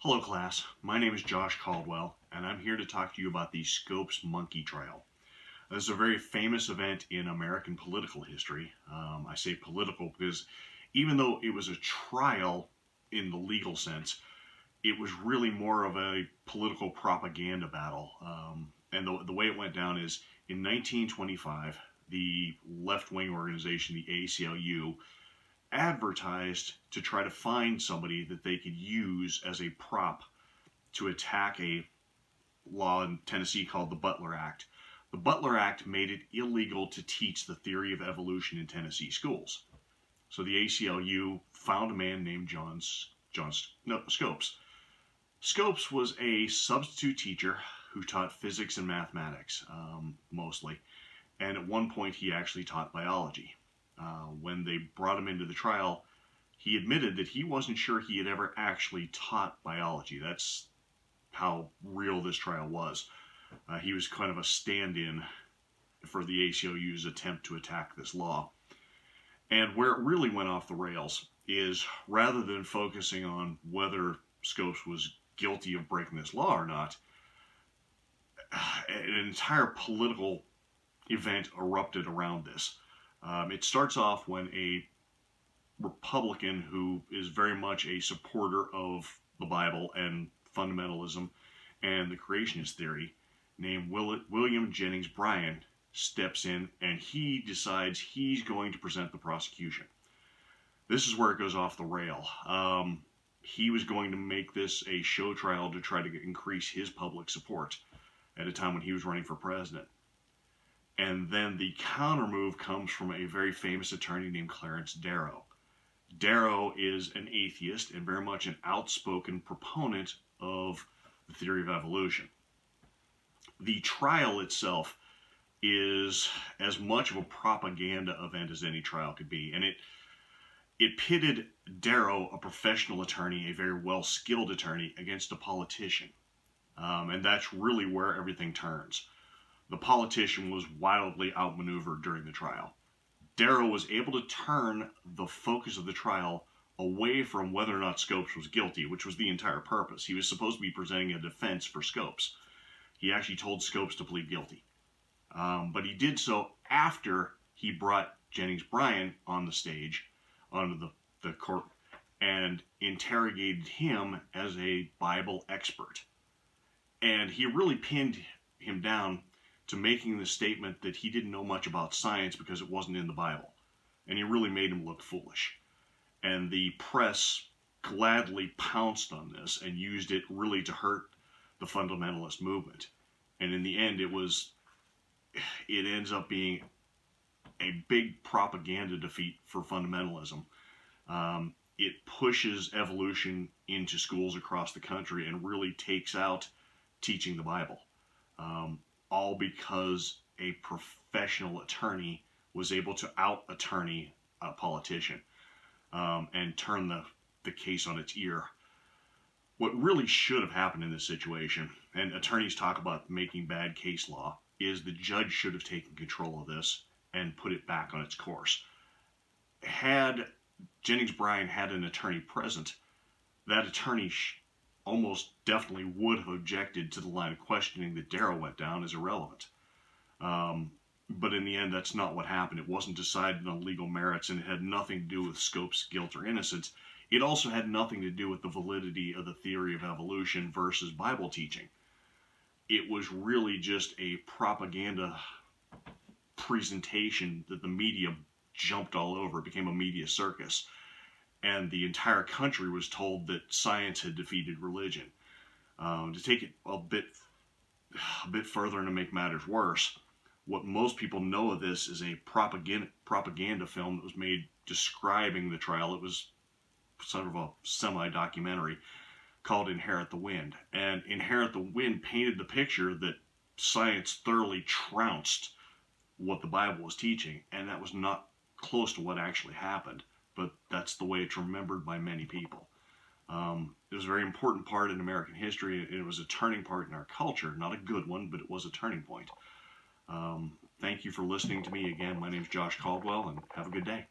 Hello class, my name is Josh Caldwell, and I'm here to talk to you about the Scopes monkey trial. This is a very famous event in American political history. I say political because even though it was a trial in the legal sense, it was really more of a political propaganda battle. And the way it went down is in 1925, the left-wing organization, the ACLU, advertised to try to find somebody that they could use as a prop to attack a law in Tennessee called the Butler Act. The Butler Act made it illegal to teach the theory of evolution in Tennessee schools. So the ACLU found a man named Scopes. Scopes was a substitute teacher who taught physics and mathematics, mostly. And at one point he actually taught biology. When they brought him into the trial, he admitted that he wasn't sure he had ever actually taught biology. That's how real this trial was. He was kind of a stand-in for the ACLU's attempt to attack this law. And where it really went off the rails is, rather than focusing on whether Scopes was guilty of breaking this law or not, an entire political event erupted around this. It starts off when a Republican who is very much a supporter of the Bible and fundamentalism and the creationist theory, named William Jennings Bryan, steps in and he decides he's going to present the prosecution. This is where it goes off the rail. He was going to make this a show trial to try to increase his public support at a time when he was running for president. And then the counter move comes from a very famous attorney named Clarence Darrow. Darrow is an atheist and very much an outspoken proponent of the theory of evolution. The trial itself is as much of a propaganda event as any trial could be, and it pitted Darrow, a professional attorney, a very well-skilled attorney, against a politician. And that's really where everything turns. The politician was wildly outmaneuvered during the trial. Darrow was able to turn the focus of the trial away from whether or not Scopes was guilty, which was the entire purpose. He was supposed to be presenting a defense for Scopes. He actually told Scopes to plead guilty. But he did so after he brought Jennings Bryan on the stage, onto the court, and interrogated him as a Bible expert. And he really pinned him down to making the statement that he didn't know much about science because it wasn't in the Bible. And he really made him look foolish. And the press gladly pounced on this and used it really to hurt the fundamentalist movement. And in the end, it ends up being a big propaganda defeat for fundamentalism. It pushes evolution into schools across the country and really takes out teaching the Bible. All because a professional attorney was able to out-attorney a politician and turn the case on its ear. What really should have happened in this situation, and attorneys talk about making bad case law, is the judge should have taken control of this and put it back on its course. Had Jennings Bryan had an attorney present, that attorney almost definitely would have objected to the line of questioning that Darrow went down as irrelevant. But in the end, that's not what happened. It wasn't decided on legal merits, and it had nothing to do with Scopes' guilt or innocence. It also had nothing to do with the validity of the theory of evolution versus Bible teaching. It was really just a propaganda presentation that the media jumped all over. It became a media circus. And the entire country was told that science had defeated religion. To take it a bit further and to make matters worse, what most people know of this is a propaganda film that was made describing the trial. It was sort of a semi-documentary called Inherit the Wind. And Inherit the Wind painted the picture that science thoroughly trounced what the Bible was teaching, and that was not close to what actually happened. But that's the way it's remembered by many people. It was a very important part in American history. It was a turning part in our culture. Not a good one, but it was a turning point. Thank you for listening to me again. My name is Josh Caldwell, and have a good day.